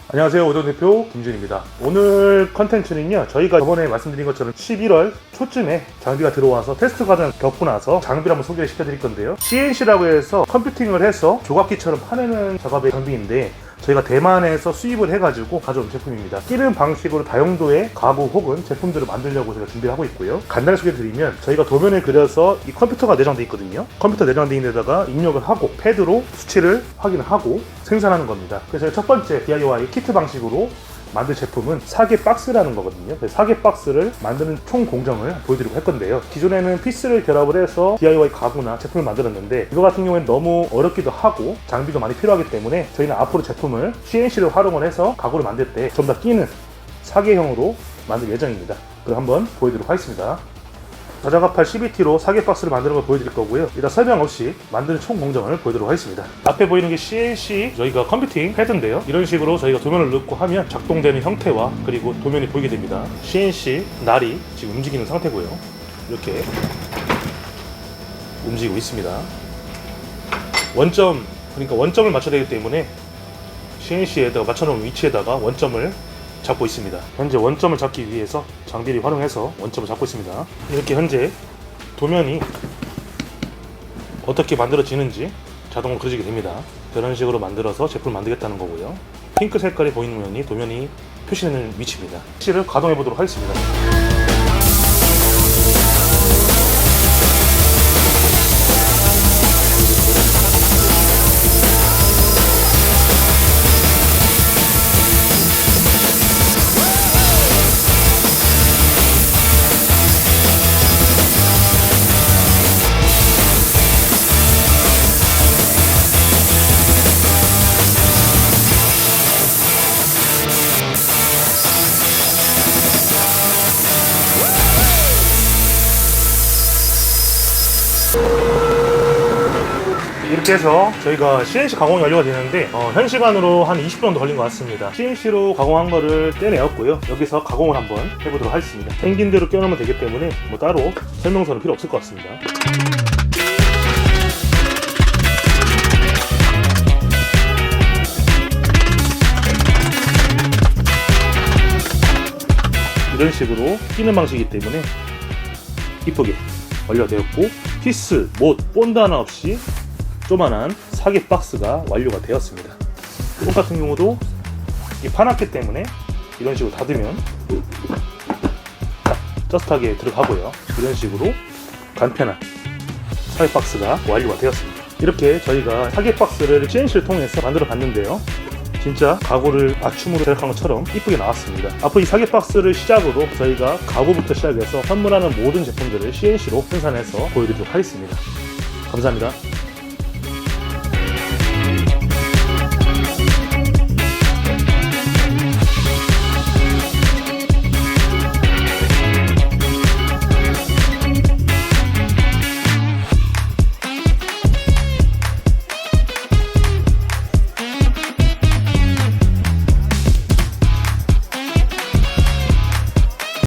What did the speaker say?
안녕하세요, 오전 대표 김준입니다. 오늘 컨텐츠는요, 저희가 저번에 말씀드린 것처럼 11월 초쯤에 장비가 들어와서 테스트 과정을 겪고 나서 장비를 한번 소개를 시켜드릴 건데요. CNC라고 해서 컴퓨팅을 해서 조각기처럼 파내는 작업의 장비인데, 저희가 대만에서 수입을 해가지고 가져온 제품입니다. 끼는 방식으로 다용도의 가구 혹은 제품들을 만들려고 저희가 준비를 하고 있고요. 간단히 소개드리면, 저희가 도면을 그려서 이 컴퓨터가 내장되어 있거든요. 컴퓨터 내장되어 있는 데다가 입력을 하고 패드로 수치를 확인하고 생산하는 겁니다. 그래서 첫 번째 DIY 키트 방식으로 만든 제품은 사계 박스라는 거거든요. 사계 박스를 만드는 총 공정을 보여드리고 할 건데요. 기존에는 피스를 결합을 해서 DIY 가구나 제품을 만들었는데, 이거 같은 경우에는 너무 어렵기도 하고 장비도 많이 필요하기 때문에 저희는 앞으로 제품을 CNC를 활용을 해서 가구를 만들 때 좀 더 끼는 사계형으로 만들 예정입니다. 그럼 한번 보여드리도록 하겠습니다. 자작아팔 CBT로 사계 박스를 만드는 걸 보여드릴 거고요. 일단 설명 없이 만드는 총 공정을 보여드리도록 하겠습니다. 앞에 보이는 게 CNC 저희가 컴퓨팅 패드인데요. 이런 식으로 저희가 도면을 넣고 하면 작동되는 형태와 그리고 도면이 보이게 됩니다. CNC 날이 지금 움직이는 상태고요. 이렇게 움직이고 있습니다. 원점, 그러니까 원점을 맞춰야 되기 때문에 CNC에다가 맞춰놓은 위치에다가 원점을 잡고 있습니다. 현재 원점을 잡기 위해서 장비를 활용해서 원점을 잡고 있습니다. 이렇게 현재 도면이 어떻게 만들어지는지 자동으로 그려지게 됩니다. 이런 식으로 만들어서 제품을 만들겠다는 거고요. 핑크 색깔이 보이는 면이 도면이 표시되는 위치입니다. 실을 가동해 보도록 하겠습니다. 이렇게 해서 저희가 CNC 가공이 완료가 되는데 현 시간으로 한 20분 정도 걸린 것 같습니다. CNC로 가공한 거를 떼내었고요. 여기서 가공을 한번 해보도록 하겠습니다. 생긴 대로 껴놓으면 되기 때문에 뭐 따로 설명서는 필요 없을 것 같습니다. 이런 식으로 끼는 방식이기 때문에 이쁘게 완료되었고, 피스, 못, 본드 하나 없이 조만한 사계 박스가 완료가 되었습니다. 똥 같은 경우도 이 파놨기 때문에 이런 식으로 닫으면 쩌슷하게 들어가고요. 이런 식으로 간편한 사계 박스가 완료가 되었습니다. 이렇게 저희가 사계 박스를 CNC를 통해서 만들어 봤는데요. 진짜 가구를 맞춤으로 제작한 것처럼 이쁘게 나왔습니다. 앞으로 이 사계 박스를 시작으로 저희가 가구부터 시작해서 선물하는 모든 제품들을 CNC로 생산해서 보여드리도록 하겠습니다. 감사합니다.